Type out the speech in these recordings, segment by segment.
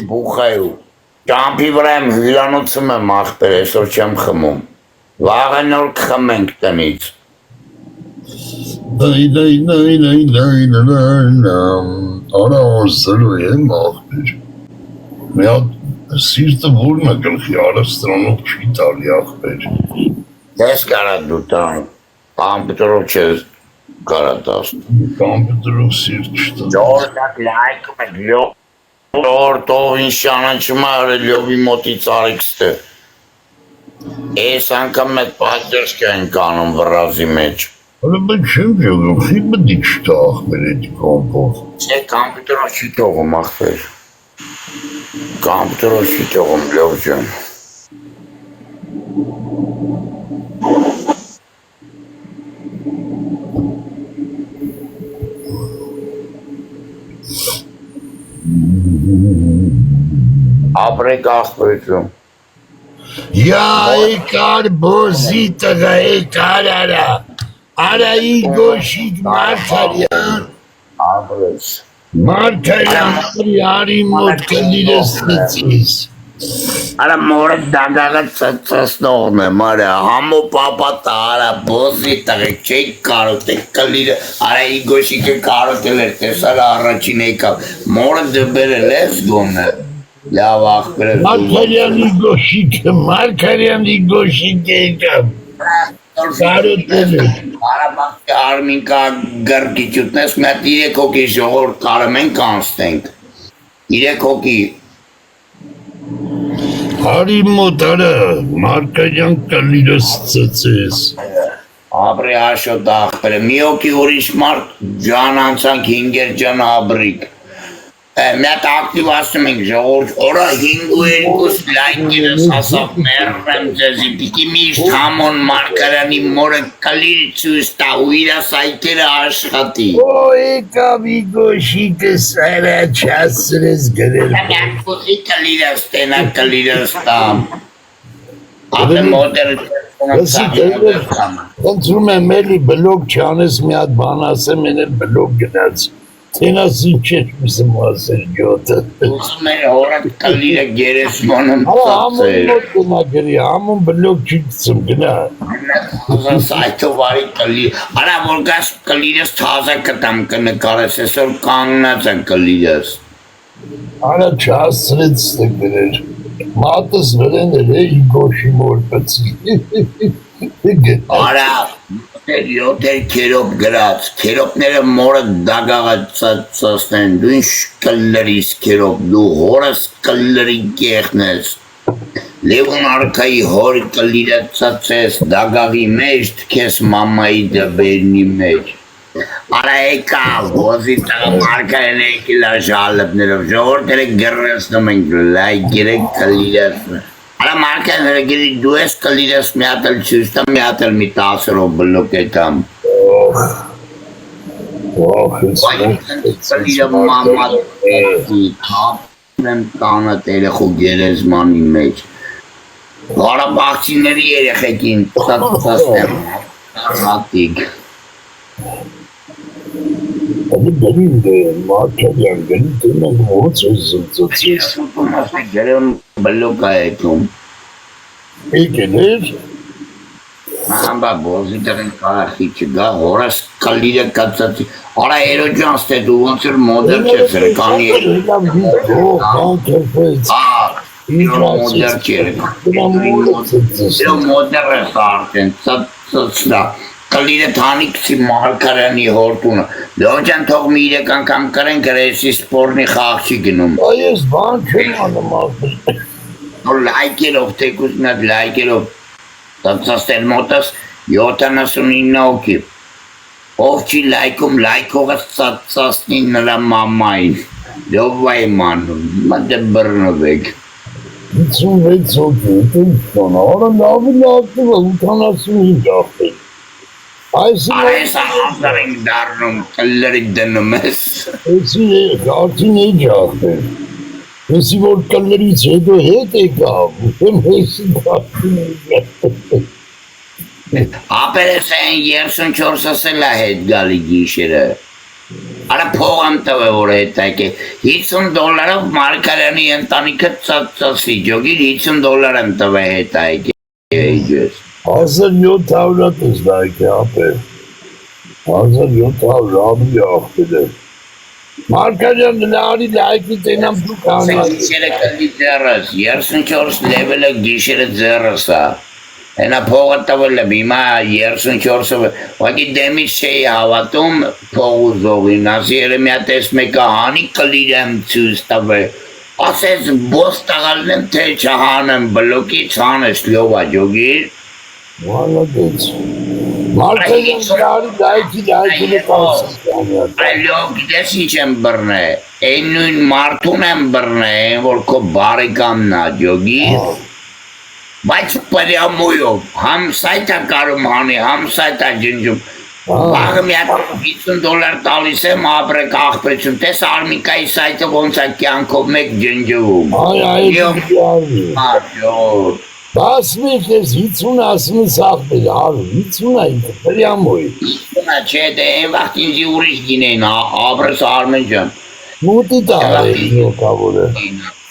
Բուխայու ճամփի վրա եմ հյուրանոցում եմ ախպեր, այսօր չեմ խմում։ Վաղը նոր կխմենք տնից։ Արա ասելու եմ ախպեր։ Մի հատ սիրտը որն է գլխի արաստրանով չի տալի ախպեր։ Ես կարա դու տան, կամպյուտերով չես կարա տաս։ Կամպյուտերով սիրտ չտա։ Ժողովուրդ լայքում եք Տով ինչ ճանաչում է լյովի մոտից արիքստը։ Ես անգամ մետ պատերժք են կանում վրազի մեջ։ Հələ մենք չեմ ջողում, ֆիլմը դի չտա ախպեր էդի կամպով։ Չէ, կամպյուտերով չի թողում ախպեր։ Կամպյուտերով չի թողում լյով ջան։ Ապրեք ախպերություն։ Յա եկար բոզի տղա եկար արա։ Արայի գոշիկ Մարգարյան։ Ապրես։ Մարգարյան արի մոտ կլիրս տծիս։ Արա մորը դագաղը ծծնողն է մարը, համո պապատա արա բոզի տղեք չեիք կարոտեք կլիրը, արա իգոշիկը կարոտել էր, տեսար առաջին եկավ, մորը դբերել ես գոնը, լավ ախպերը Մարգարյանի գոշիկը եկավ, կարոտել էր։ Արաբաղի արմինկա գրգիչ ուտնես, մետ 3 հոգի ժողոր կարում ենք անստենք, 3 հոգի, Արի մոտ արա, Մարգարյան կլիրս ծծես։ Ապրի աշոտ ախպերը, մի հոգի ուրիշ մարդ ջան անցանք 5 ջան աբրիկ։ Մետ ակտիվ ասում ենք ժողորդ, որա 5-2 լայքերս հասավ մերրեմ ձեզի, պիտի միշտ համոն Մարգարյանի մորը կլիր ծույս տա ու իրա սայքերը աշխատի։ Օ եկավ իգոշիկս արա չասրես գրել։ Կուղի կլիրս տենա կլիրս տամ։ Ապե մոտերը Ընտրում եմ էլի բլոգ չանես մի հատ բան ասեմ, են էլ բլոգ գնաց։ Թենասի չեչ միսմ ասել գյոտը։ Ուզում էր հորատ կլիրը գերեսմոնում Համուն մոտ գնա գրի, համուն բլոգ չի կծում գնա։ Սայթով արի կլիր, արա որ գաս կլիրս թազա կտամ կնկարես, այսօր կանգնած են կլիրս։ Արա չասրեց գրեր, մատս վրեն էր է իգոշի մոր պծի։ Արա, 7 քերոպ գրած, քերոպները մորը դագաղը ծծնեն, դու ինչ կլրիս քերոպ, դու հորս կլրի կեղնես, լևուն արկայի հոր կլիրը ծծես դագաղի մեջ, թքես մամայի դբերնի մեջ, արա եկավ, ոզի տղա մարկայեն եկիլա ժալպներով, ժողորդերը գրրեսնում ենք, լայքերը կլիրես, Արա մարկան հրգերի դու ես կլիրես մի հատ էլ չուստա մի հատ էլ մի 10-ով բլոկ եկամ։ Կլիրը մամատ եմ տանըտ երեխու գերեզմանի մեջ։ Հարապաղցիների երեխեքին ծածեմ հատիկ։ Ալի գերին մարկարյան գերի տենան ոնց ես զծծես։ Ես ուտում ասը գերեմ բլոկ այետում։ Եկեն էր։ Ահամբա բոզի դրեն կարախի չգա, հորս կլիրը կացացի, արա երոջան ստե դու ոնց էր մոդեր չես ռեկանի էր։ Մոդեր չեր, մոդեր ես արդեն, ծծնա, կլիրը թանիքցի Մարգարյանի հորդունը, լոջան թող մի 3 անգամ կրեն գրեսի սպորնի խաղ չի գնում։ Այս բան չեմ անում աղբեր։ Լայքերով, թեկուս նատ լայքերով, ծծաստել մոտս 79 հոգի, ով չի լայքում, լայքողը ծծաստնի նրա մամային, լով վայ մանում, մատը բրնովեք։ 56 հոգի, արա լավը լավտիվ է, 85 աղբեր։ Այս աղբեր ենք դարնում, կլրի դնում ես։ Էսի արդին էջ աղբեր։ Էսի որ կլրից հետո հետ եկավ, էսի արդին էջ Ապերես են 34-ս էլ է հետ գալի գիշերը։ Արա փող եմ տվել որ հետայք է $50 Մարգարյանի ընտանիքը ծածի ջոգիր $50 եմ տվել հետայք էջես 1700 ես նայք է ապեր 1700 ամի աղբեր է Մարգարյան նարի լայքի տենամ դու կանա Գիշերը կլի ձերս 34 լևելը գիշերը ձերս է Հենա փողը տվել եմ հիմա 34-ը Ուղղակի դեմից չէի հավատում փող ուզողին ասի երեմիա տես մեկը հանի կլիր եմ ցույց տվել ասես բոս տաղալն եմ թե չհանեմ բլոկից հանես լյովա ջոգիր Մալադեց Մարգարյան նարի լայքի Այլյով գիտես ինչ եմ բրնե Այն նույն մարդուն եմ բրնե որ քո բարեկամն է ջոգիր Բայց պրյամույով, համ սայթա կարում հանի, համ սայթա ջնջում, բաղը մի հատ $50 տալիս եմ ապրեք աղպեցում, տես արմիկայի սայթը ոնց է կյանքով մեկ ջնջվում։ Բաս մեկ ես 50 ասում ես աղպեր, 50 է ինքը, պրյամույվ։ 50 է չէ, դե են վաղտ ինձի ուրիշ գինեին, ապրես արմեն ջան։ Մուտի տաղ է նոկավոր է։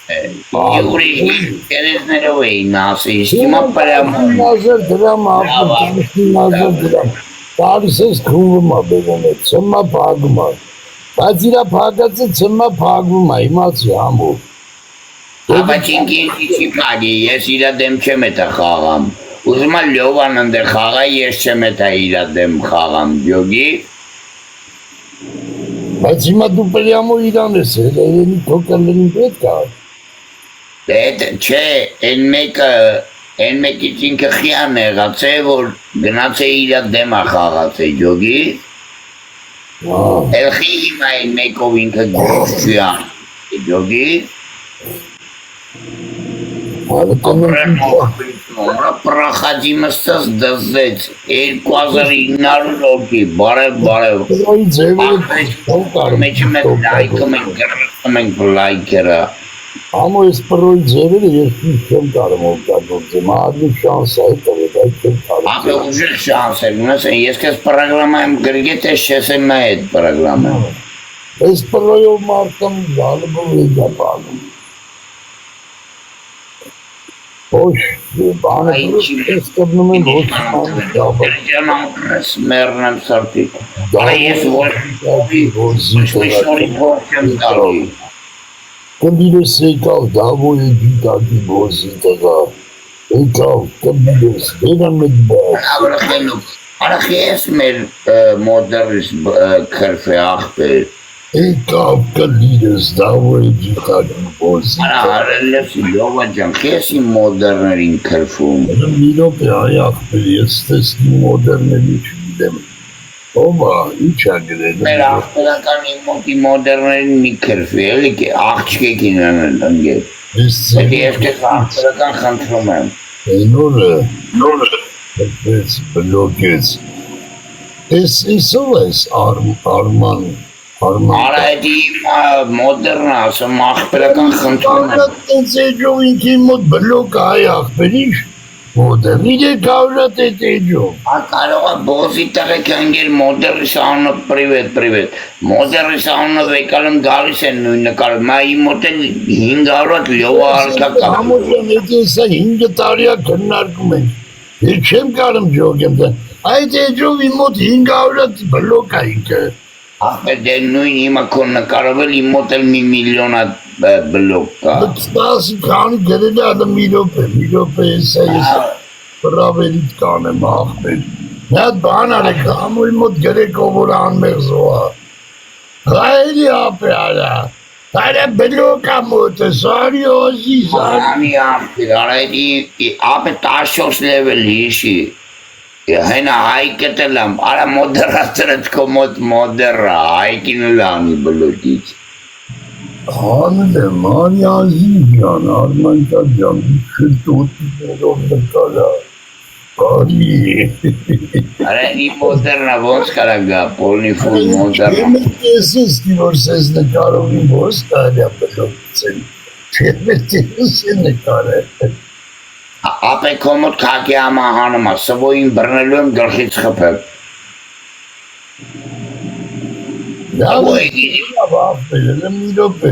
Ուրիշ կերեզներով էին ասիս, հիմա պրյամույվ։ 1000 դրամ աղպեր, 1000 դրամ, տարիս ես քունվում է բերում է, ծմա պագում է, բայց իրա պագացը ծմա պագվում է, իմացի համով։ Բայց ինքի չի պագի, ես իրա դեմ չեմ էտա խաղամ, ուզում է լյովան ընդեր խաղա, ես չեմ էտա իրա դեմ խաղամ, յոգի Բայց հիմա դու պրյամով իրան ես, երենի թոկալերին պետք է Չէ, են մեկից ինքը խիան եղած է, որ գնաց է իրա դեմա խաղաց է, ջոգի Էլ խի հիմա են մեկով ինքը գրոշ չյան, ջոգի Պրախաջի մստս դզեց 2900 հոգի, բարև Մեջը մեկ լայկում ենք, գրրսում ենք լայքերը Ամո ես պրոյի ձևերը ես չեմ կարում օգտագործեմ, ադի շանս է տվել, այդ չեմ կարում Ապե ուժեղ շանս է, ես կես պրոգրամա եմ գրգետ ես չես եմ այդ պրոգրամը Ես պրոյով մարդամ զալբով եգա պանում Ոչ, բանը ես կբնում եմ ոչ Դրջան անկրես մերն եմ սրտիկ Ես շորի փորձ եմ տալի Կմբիրես եկավ դավոյ է գիտակի բոզի տղա Եկավ, կմբիրես, բերան մեկ բաց Արախ ես մեր մոդերիս քրֆե աղբեր Եկավ կլիրես դավոյ է գիտակի բոզի Արա հարելես լովա ջան, կես իմ մոդերներին քրվում Միրոպ է այ աղբեր, ես տեսնի մոդերների չգիտեմ Ովա, ինչ է գրել Մեր աղբերական իմ մոտի մոդերներին մի քրվի, էլի կե աղջկեքին են ընգել Պետ ես կես աղբերական խնդրում եմ Նորը Պես բլոգեց Եսով ես արման Արա էդի մոդերն ասում աղբերական խնդրում եմ Տենց էջով ինքի մոտ բլոգ այ աղբերիշ Մոդեր, իդե կավրատ էտ էջով Կարող է բոզի տղեք ընգել մոդերիս անունը պրիվետ Մոդերիս անունը վեկալում գալիս են նույն նկարում Մա իմ մոտ են 500 լյովա արկակա Համոջան էտ եսա 5 տարիա քննարկում ենք Ես չեմ կարում ջոգեմ Այդ էջով իմ մոտ 500 բլոգ է ինքը Աղբեր դե նույն հիմա քոն նկարովել իմ մոտ էլ մի միլիոնա բլոգ կա Սպասի քանի գրել է ադը միրոպ է եսա ես պրավերիտ կանեմ աղբեր Մի հատ բան արեք ամույ մոտ գրեկով որ անմեղ զոհա Հայելի ապե արա Արա բլոգ ամոտ է սարի օզի Անի աղբեր արա էդի ապե 14 լևել հիշի Հենա հայկետ էլ եմ, արա մոդերացրըտ քո մոտ մոդերա, հայկին էլ անի բլոգից Հանել եմ, անյազի ջան, արմանջա ջան, շտոտիներով նկարա, արի Արա իմ մոդերնա ոնց կարա գա, պոլնի ֆուլ մոդերնա Չեմ էտ ես կի որ սեզ նկարով իմ ոնց կարյա բլոգցել, չեմ էտ ես նկարը Ապե քո մոտ կակի ամա հանում է, սվոյին բրնելու եմ գլխից խպել Լավ Ո՞й գիտի։ ապել մի րոպե։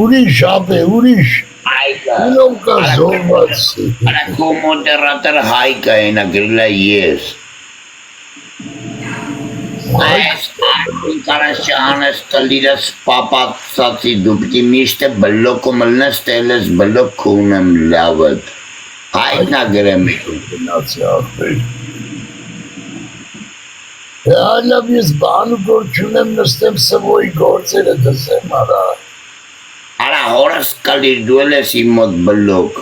Ուրիշ ապե, ուրիշ։ Հայկը։ Ինով կա զորված։ Արա քո մոդերատոր Հայկը էնա գրել է ես։ Այս կարաս չանես տլիրս պապացացի դու պիտի միշտ բլոկում լնես տելես բլոկ ունեմ լավդ։ Հայտնա գրեմ։ Գնացի ապել։ Հալավ ես բանու գործ չունեմ նստեմ սվոյի գործերը դսեմ արա։ Արա հորս կալիր դու ես իմ մոտ բլոկ։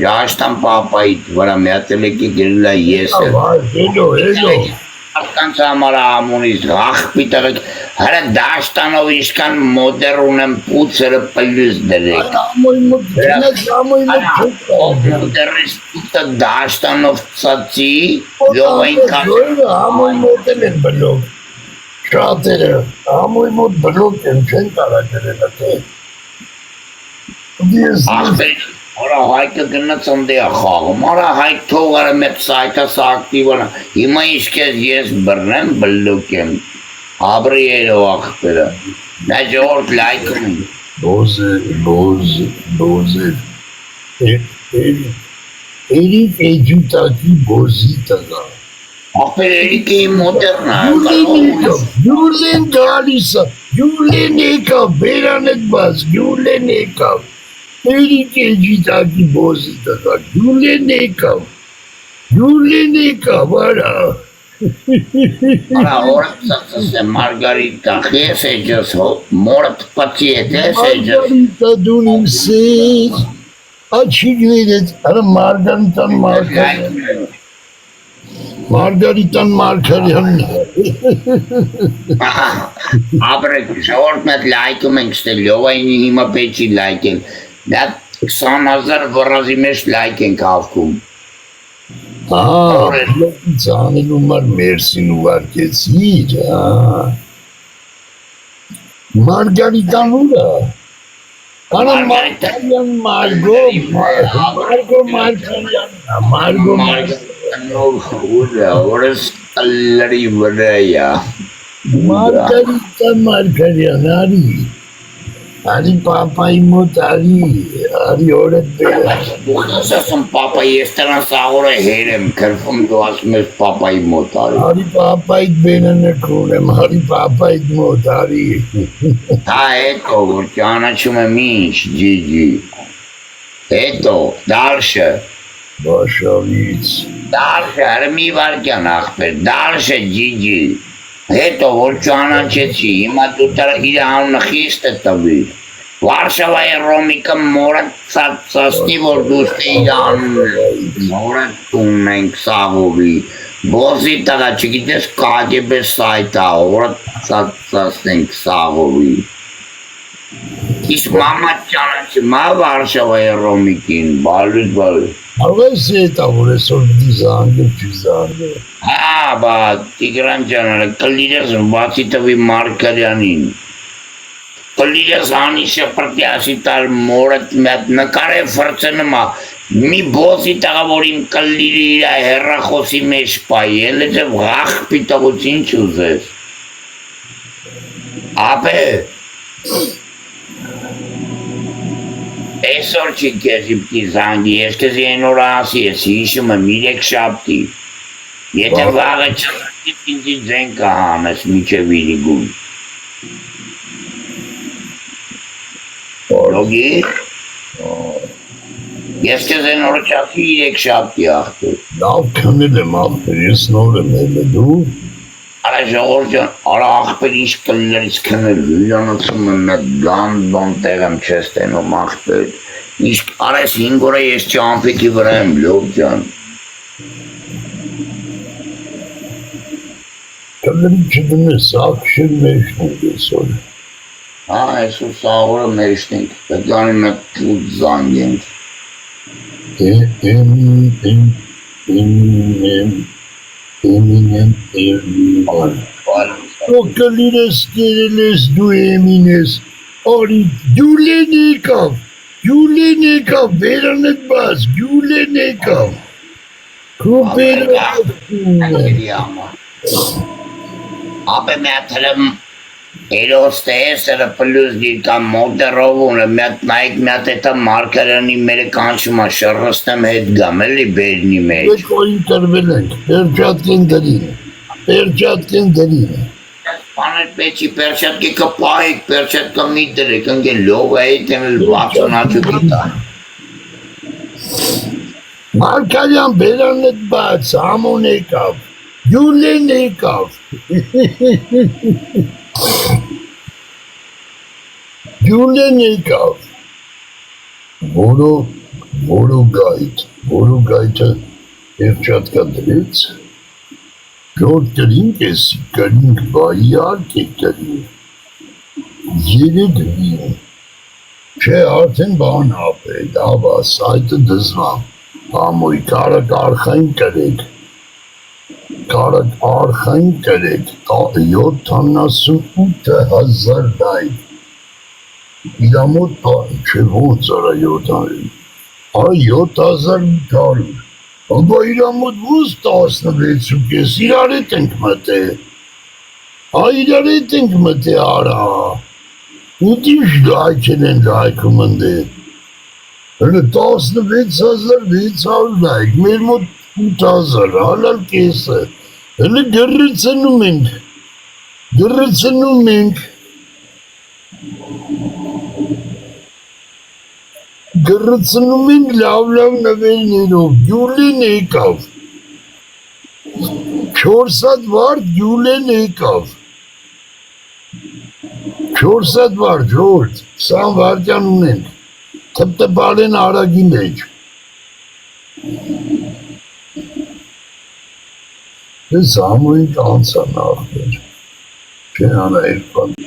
Ժաշտան պապայիդ վրա միատելեկի գրել է ես է։ Հելո։ Կանց համար ամունից աղպիտեղեք, հրա դաշտանով իշկան մոդեր ունեմ պուցերը պլյուս դրեք։ Մոդերից պուտը դաշտանով ծացի, լովային կասը։ Ամոյ մոտ են բլոկ, շատերը, ամոյ մոտ բլոկ են, չեն կարա գրել է։ Աղպեր, արա հայկը գնաց ընդեա խաղում, արա հայկ թողարը մեծ սայտաս ակտիվանա, հիմա իշկես ես բրնեմ բլոկ եմ, աբրի երո աղպերը, նա ժորդ լայքում եմ։ Բոզեր, Էրիկ էջուտակի բոզի տղա։ Աղպեր Էրիկի մոդերնա, Գյուլեն գալիսա, գյուլեն եկավ, բերանետ բաց, գյուլեն եկավ, Էրիկ էջուտակի բոզի տղա, գյուլեն եկավ, արա։ Արա օրացածս է Մարգարիտա, ես էջս մորդ պացի էտ ես էջս։ Մարգարիտա դուն իմ սեր, աչիք վերեց, արա Մարգարիտան Մարգարյանն Աբրեք, ժորդ մետ լայքում ենք ստել, լովայինի հիմա պեչի լայքեն, դա 20,000 վրազի մեջ լայք ենք ավքում։ Ծանելու մար մերսին ուվարկեցիր, Մարգարիտան ուրա, Կանա Մարգարյան Մարգո Մարգարյան, Օրս կլրի վրայա։ Մարգարիտան Մարգարյան, արի պապայի մոտ արի օրդ բերը։ Դու խես ասում պապա ես տրան սաղորը հեր եմ կրվում դու ասում ես պապայի մոտ արի։ Արի պապայիդ բենը նկրուն եմ, արի պապայիդ մոտ արի։ Հա հետո որ ճանաչում եմ ինչ ջիջի։ Հետո դարշը։ Բաշավից։ Դարշը հրը մի վարկյան աղպեր, դարշը ջիջի։ Հետո որ ճանաչեցի, հիմա դու իր անունը խիստ է տվիր։ Վարշավայի Ռոմիկը մորդ ծածնի, որ դուստի իր անունը, մորդ տունն ենք սաղովի, բոզի տղա չգիտես կագեբե սայտա, որդ ծածնենք սաղովի։ Իսկ մամա ճանաչի, մա Վարշավայի Ռոմիկին, բալուս։ Արվես հետա, որ այսօր դիզանգր չիզանգր։ Հա, բա, Տիգրան ջանարը, կլիրես բացի տվի Մարգարյանին։ Կլիրես անիշը պրտյասի տար մորդ մետ նկար է վրծնմա, մի բոզի տաղա, որ իմ կլիրի իր հեռախոսի մեջ պայի, էլ է վաղ պիտաղուց ինչ ուզես։ Ապե, այսօր չի կեզ իպտի զանգի, ես կեզ են օր ասի ես, հիշում եմ 3 շապտի, եթե վաղը չրտիտ ինձի ձեն կահանես միչև իրիգուն։ Լոգի, ես կեզ են օր չասի 3 շապտի աղտուր։ Լավ քնել եմ աղպեր, ես նոր եմ էլ դու։ Արա ժողոր ջան, արա աղպեր ինչ կլներից քնել, հյուրանոցում եմ մետ գան տեղ եմ չես տենում աղպեր, իսկ արես 5 օրը ես ճամպիկի վրա եմ լով ջան։ Կլերի չդնես, աղշեր մեշնենք այսօր։ Հա, այսօր սաղորը մեշնենք, պետանի մետ պուտ զանգենք։ Դու կլիրես կերել ես դու էմին ես, արի գյուլեն եկավ, բերանետ բաց, գյուլեն եկավ, քո բերանետ Ապե միաթրեմ Էրոստեսը պլյուս դիտամ մոտերովունը մետ նայք մետ էտա մարկարանի մերը կանչումա շռստեմ հետ գամ էլի բերնի մեջ Դեք որ ինտերվել ենք, պերջատկեն դրին Պաներ պեչի պերջատկի կպահեք, պերջատկա մի դրեք, ընգեն լով այդ եմ էլ բացուն աչու գիտա Մարկարյան բերանն էտ բաց, ամոն եկավ, յուլեն եկավ Յուլեն եկավ, որու գայթը պերջատկա դրեց, Գոր կրինք էսի, կրինք բայի արկ է կրինք, երեկ վին, չէ արդեն բան ապել, ավաս, այդը դզվամ, ամոյ կարակ արխային կրեք, 78,000 դայք, իրամոտ բան, չէ ոնց արա 7,500, Աբա իրամոտ ոնց 16 իրար հետ ենք մտե արա, ուտ ինչ լայքեն են լայքում ընդե, հլը 16,600 լայք, մեր մոտ 8,000, հալալ կեսը, հլը գրրծնում ենք, Գրծնում ենք լավ նվերներով, յուլեն եկավ, 400 վարդ յուլեն եկավ, 400 վարդ, ժորդ, 20 վարդյան ունենք, թպտպալ են արագի մեջ, ես ամույնք անցան աղբեր, չեն անա երկան,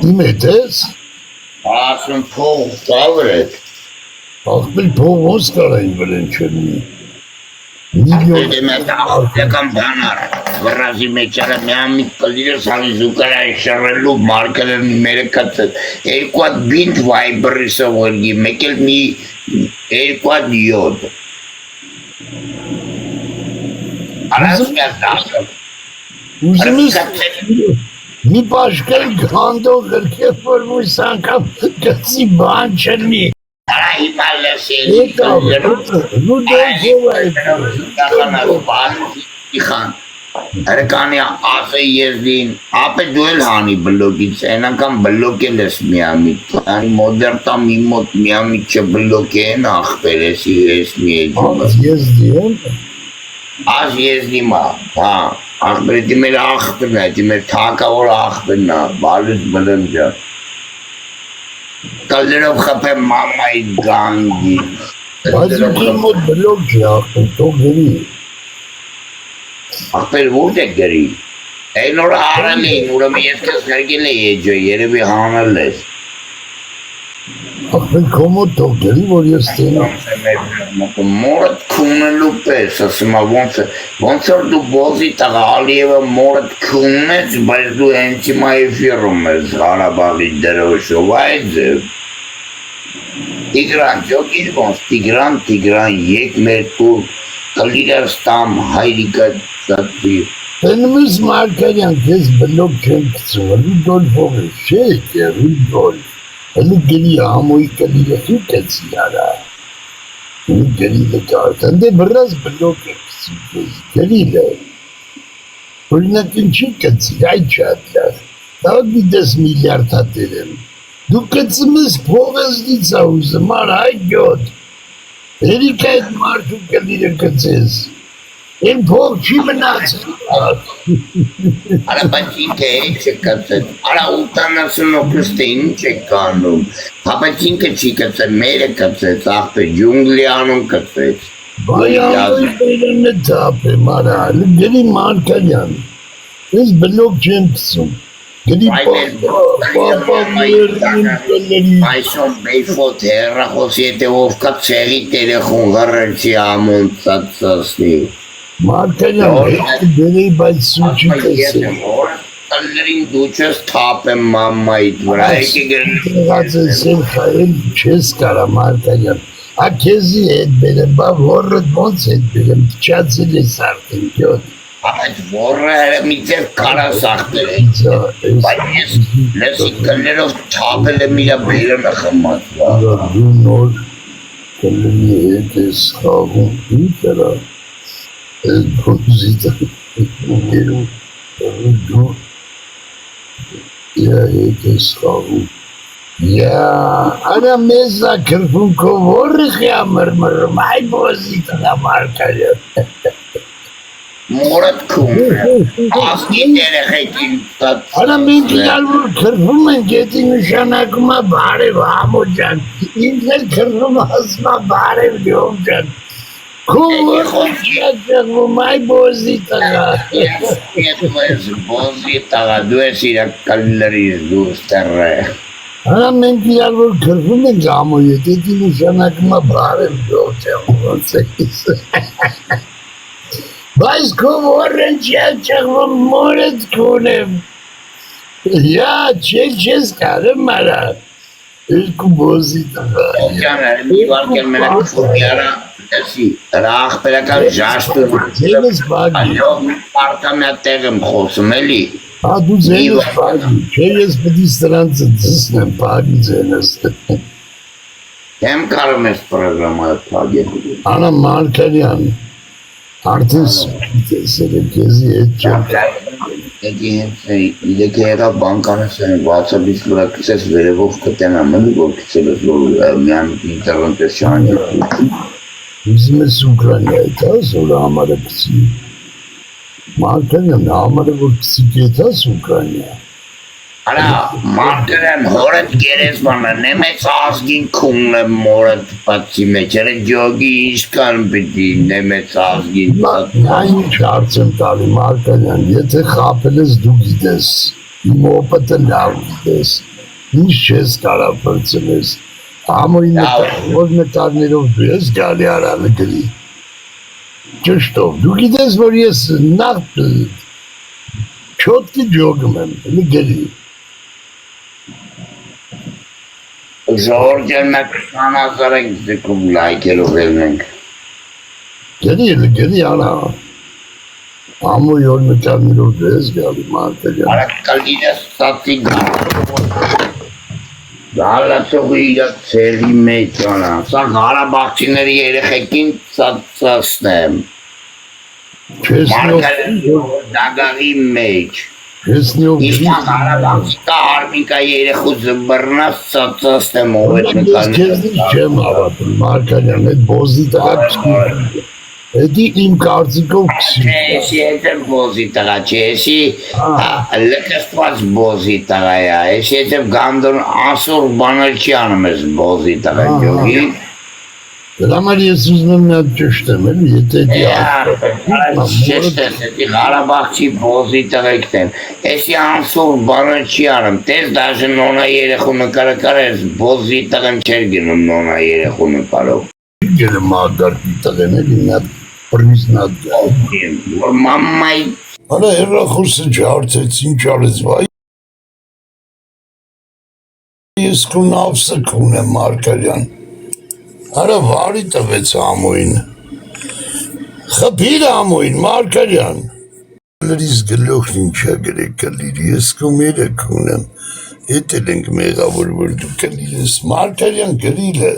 իմ հետ ես, Ասում փող ծավր էդ աղբեր փող ոնց կարային վրեն չնի, Եկամ բանար, վրազի մեջարը միամիտ կլիրս հալի զուկարայի շռելու մարկերն մերը կացել, երկուատ բինդ վայբրի սովորգի, մեկ էլ մի երկուատ յոդ Արաս միած դասը ուզում ես մի պաշկել գանդող գրքև որ մույս անգամ կծի բան չնի, Արա հիմա լսել եկավ, նուդոյքով Իխան Հրկանի ասը եզդին ապե դու էլ հանի բլոգից են անգամ բլոգ էլ ես միամիտ Անի մոդերտա մի մոտ միամիտ չը բլոգ են ախպեր եսի ես մի էջումը Ազ եզդի մա, հա Ախպեր էդի մեր ախպերն է, էդի մեր թակավոր ախպերն է, բալուց բլնջա Կալերով խպեմ մամայի գանգի բայց ինքին մոտ բլոգ չի աղբեր, թող գրի Ախպեր ուրդ է գրի Այն որ արել էին, ուրեմ ես կես հրգել է եջը, երևի հանել ես աղբեր քո մոտ թող գրի, որ ես տենա Մորդ քունելու պես, ասում ոնց որ դու բոզի տղա Ալիևը մորդ քունեց, բայց դու հենց հիմա էֆիրում ես Հարաբաղի դրոշով, այդ ձև Տիգրան, ջոգիր ոնց, Տիգրան, եկ մեր տուր, կլիրս տամ հայրիկը ծատվի Տենում ես Մարկարյան, կեզ բլոգ չեմ կծում, Ռուդոլֆով ես, շեկ է Ռուդոլֆ Հլի գրի համոյի կլիրը խի կծի արա, հլի գրիլը կարդ, հնդե բրազ բլոգ է կծում, գրիլը, որինակ ինչի կծի, այդ չատլար, դավ գիտես միլիարդ հատերեմ, դու կծում ես փող ես դիցա ուզում, արա այդ գյոտ, երիք այդ մարդու կլիրը կծես, են փող չի մնացել, Արա բայց ինքը էջ է կծել, արա 88 ինչ է կանում, բայց ինքը չի կծել, մերը կծեց, աղբեր ջունգլիանում կծեց Բայամոյի բերեն է թապ եմ, արա, գրի Մարկարյան, ես բլոգ չեմ կծում, գրի պապավերնին կլերի Այսոն բեյֆոտ հեռախոս ետևով կա ծեղի տերեխուն հռրչի ամոն ծացասնի Մարկարյան, բերի բայց սուչի կսել Կլերին դու չես թապ եմ մամայիտ վրա եկի Եղած ես էլ խայել չես կարա Մարկարյան Ա քեզի հետ բերեմ, բա որըդ ոնց հետ բերեմ, փչացել ես արդեն կյոտ Այդ որը միցև կարասախտել է։ Բայց ես լեսիկներով չապել եմ իրա բերանը խմացվա։ Դու նոր կլինի հետ ես խաղում ինչ արա այդ բոզիտը գերում դու հետ ես խաղում արա մեզա կրվում քո որը խյա մրմրում այ բոզիտը մարկալյա Մորդ կում ասկին երեխեքին Արա մենք իրար որ կրվում ենք եթի նշանակում է բարև համո ջան ինձ էլ կրվում ասմա բարև լյով ջան քո որը այ բոզի տղա Ես բոզի տղա դու ես իրա կալլերիս դուրս տեռը Արա մենք իրար որ կրվում ենք համո եթի նշանակում է բարև լյով ջան ոնց է Բայց քո որը չեղվում մորդ կունեմ Յա չես կարեմ արա Երկու բոզի տղա Ջաներ մի վարկել մենակ ֆուրգիարա Դեսի ռախ պերական ժաշտում Ձենս բագի Այով մի պարտա միա տեղ եմ խոսում էլի դու ձենս բագի Չէ ես պտի սրանցը ձսնեմ բագի ձենս Եմ կարում ես պրոգրամայը պագել Անա Մարկարյան Արդեն սուկիտեսել եմ կեզի հետ չեմ Իդեք եղավ բանկանս են վացաբից վրա կսես վերևով կտենամ էլի որ կսել ես որ միան ինտերնետես չանջի Ուզում ես Ուկրանիայիդ ես որ համարը կսի Մարկարյան համարը որ կսի կետաս Ուկրանիա Արա մարդերեմ հորդ գերեսմանը նեմեց ազգին քունն եմ մորդ պատցի մեջ էր ջոգի իշկան պիտի նեմեց ազգին Այն ինչ հարց եմ տալի Մարկարյան եթե խապել ես դու գիտես իմ օպտը լավ գիտես ինչ չես կարա պրծնես ամոյի նետարներով դու ես գալի արալը գրի ճշտով դու գիտես որ ես նախ չոտկի ջոգում եմ գրի Ժորջ են մեկ 20,000 ենք ձգում լայքերով ելնենք Գրի անա ամոյ որ նետարներով դու ես գալի Մարկարյան Արա կալինես սացի Գալացողի իրա ծերի մեջ անա Սա Ղարաբաղցիների երեխեքին ծացնեմ Մարկարյան դագաղի մեջ Չեսնյով Իշկան Ղարաբաղցի կա արմիկա երեխու զմբրնաս ծացնեմ ով էտ Ես քեզնից չեմ հավատում Մարկարյան այդ բոզի տղա Էդի իմ կարծիքով քսի Չեսի հետ եմ բոզի տղա չեսի լկստված բոզի տղա ես հետ եմ գանդոն ասուր բաներ չի անում ես բոզի տղա ջոգի Դրա համար ես ուզում եմ նա ճշտեմ էլի եթե Չեշտես էդի Ղարաբաղցի բոզի տղեկտ եմ Էսի անսուր բաներ չի անում տես դաժը նոնա երեխու նկարը կարես բոզի տղեն չեր գնում նոնա երեխու նկարով Գերեմ ագարկի տղեն էլի նա պրմիզնատ գալ Որ մամմայի Արա հեռախոսը չարցեց ինչ արեց վայ Ես քո նավսը կունեմ Մարկարյան Արա վարի տվեց ամոյին Խպիր ամոյին Մարկարյան Լրիս գլոխն ինչա գրեք կլիր ես քո մերը կունեմ Էդ էլ ենք մեղավոր որ դու կլիր ես Մարկարյան գրիլ է